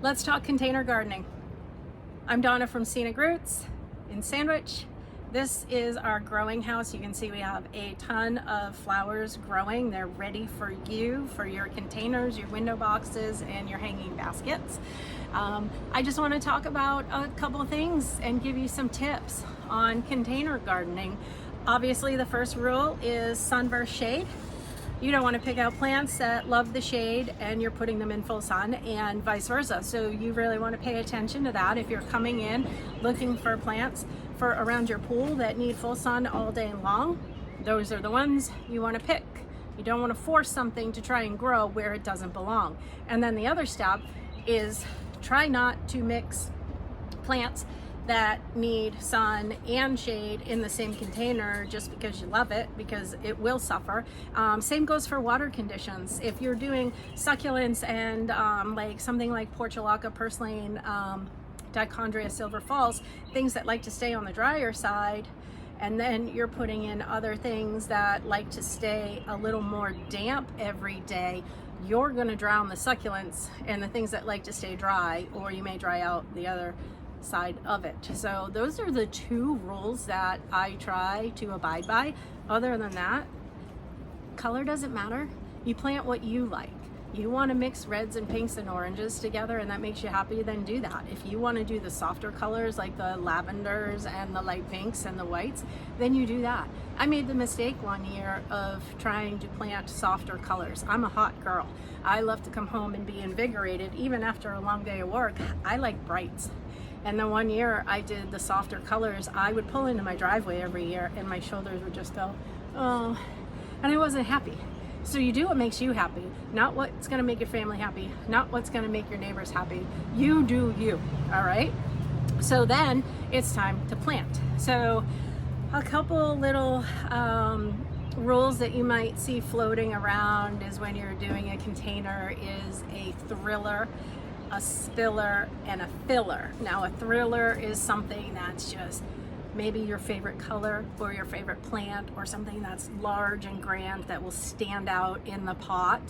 Let's talk container gardening. I'm Donna from Scenic Roots in Sandwich. This is our growing house. You can see we have a ton of flowers growing. They're ready for you, for your containers, your window boxes, and your hanging baskets. I just want to talk about a couple of things and give you some tips on container gardening. Obviously, the first rule is sun versus shade. You don't want to pick out plants that love the shade and you're putting them in full sun, and vice versa. So you really want to pay attention to that. If you're coming in looking for plants for around your pool that need full sun all day long, those are the ones you want to pick. You don't want to force something to try and grow where it doesn't belong. And then the other step is try not to mix plants that need sun and shade in the same container just because you love it, because it will suffer. Same goes for water conditions. If you're doing succulents and like something like portulaca, purslane, dichondria, silver falls, things that like to stay on the drier side, and then you're putting in other things that like to stay a little more damp every day, you're going to drown the succulents and the things that like to stay dry, or you may dry out the other side of it. So those are the two rules that I try to abide by. Other than that, color doesn't matter. You plant what you like. You want to mix reds and pinks and oranges together and that makes you happy, then do that. If you want to do the softer colors like the lavenders and the light pinks and the whites, then you do that. I made the mistake one year of trying to plant softer colors. I'm a hot girl. I love to come home and be invigorated even after a long day of work. I like brights. And the one year I did the softer colors, I would pull into my driveway every year and my shoulders would just go, oh, and I wasn't happy. So you do what makes you happy, not what's gonna make your family happy, not what's gonna make your neighbors happy. You do you, all right? So then it's time to plant. So a couple little rules that you might see floating around is when you're doing a container is a thriller, a spiller, and a filler. Now a thriller is something that's just maybe your favorite color or your favorite plant or something that's large and grand that will stand out in the pot.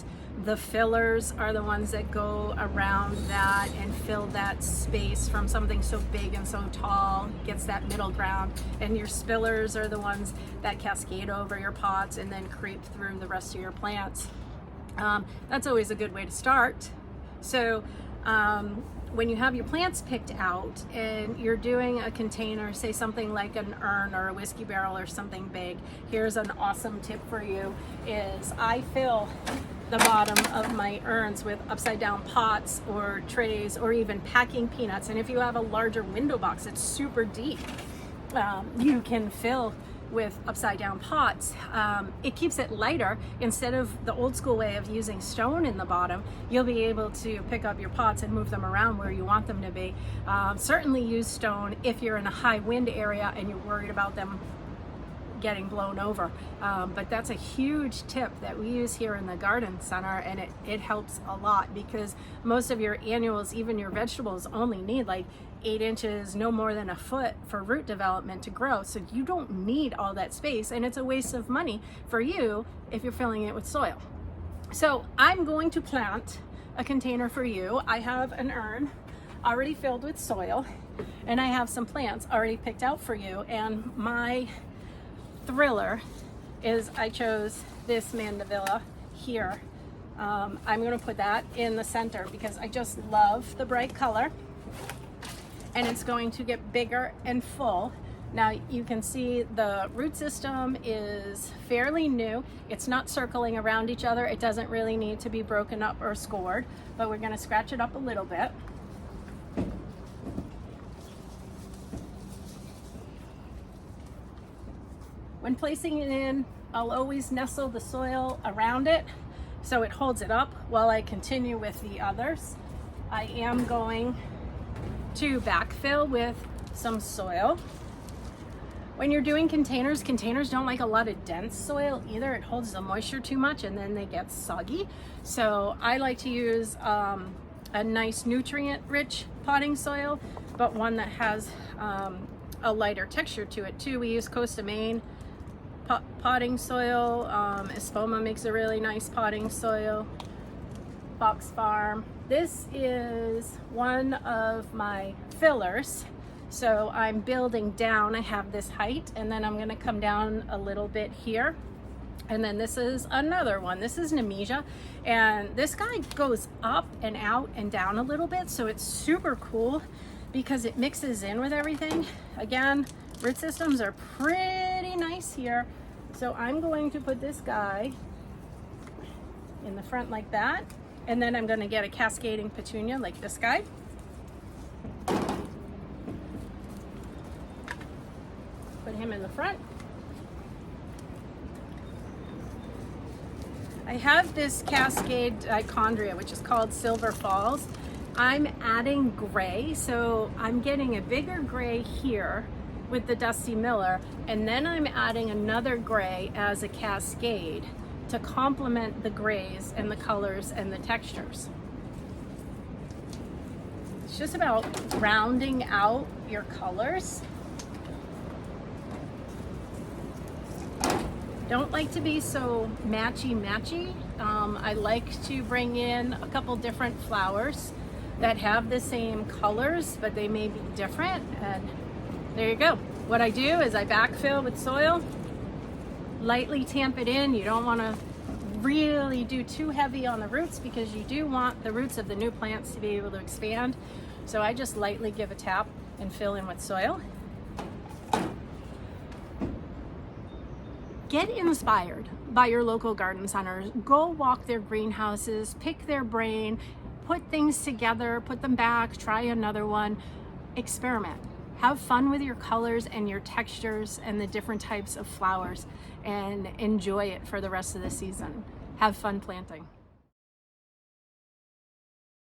The fillers are the ones that go around that and fill that space from something so big and so tall, gets that middle ground. And your spillers are the ones that cascade over your pots and then creep through the rest of your plants. That's always a good way to start. So when you have your plants picked out and you're doing a container, say something like an urn or a whiskey barrel or something big, here's an awesome tip for you is I fill the bottom of my urns with upside down pots or trays or even packing peanuts. And if you have a larger window box, it's super deep, you can fill with upside down pots. It keeps it lighter. Instead of the old school way of using stone in the bottom, you'll be able to pick up your pots and move them around where you want them to be. Certainly use stone if you're in a high wind area and you're worried about them getting blown over. But that's a huge tip that we use here in the garden center, and it helps a lot because most of your annuals, even your vegetables, only need like 8 inches, no more than a foot for root development to grow. So you don't need all that space, and it's a waste of money for you if you're filling it with soil. So I'm going to plant a container for you. I have an urn already filled with soil, and I have some plants already picked out for you. And my thriller is I chose this mandevilla here. I'm going to put that in the center because I just love the bright color, and it's going to get bigger and full. Now you can see the root system is fairly new. It's not circling around each other. It doesn't really need to be broken up or scored, but we're going to scratch it up a little bit. When placing it in, I'll always nestle the soil around it so it holds it up while I continue with the others. I am going to backfill with some soil. When you're doing containers don't like a lot of dense soil either. It holds the moisture too much and then they get soggy. So I like to use a nice nutrient-rich potting soil, but one that has a lighter texture to it too. We use Costa Maine potting soil. Espoma makes a really nice potting soil. Fox Farm. This is one of my fillers. So I'm building down. I have this height, and then I'm gonna come down a little bit here. And then this is another one. This is Nemesia, and this guy goes up and out and down a little bit, so it's super cool because it mixes in with everything. Again, root systems are pretty nice here. So I'm going to put this guy in the front like that, and then I'm going to get a cascading petunia like this guy. Put him in the front. I have this Cascade Dichondria, which is called Silver Falls. I'm adding gray, so I'm getting a bigger gray here with the Dusty Miller, and then I'm adding another gray as a cascade to complement the grays and the colors and the textures. It's just about rounding out your colors. Don't like to be so matchy-matchy. I like to bring in a couple different flowers that have the same colors, but they may be different, and there you go. What I do is I backfill with soil, lightly tamp it in. You don't want to really do too heavy on the roots because you do want the roots of the new plants to be able to expand. So I just lightly give a tap and fill in with soil. Get inspired by your local garden centers. Go walk their greenhouses, pick their brain, put things together, put them back, try another one, experiment. Have fun with your colors and your textures and the different types of flowers, and enjoy it for the rest of the season. Have fun planting.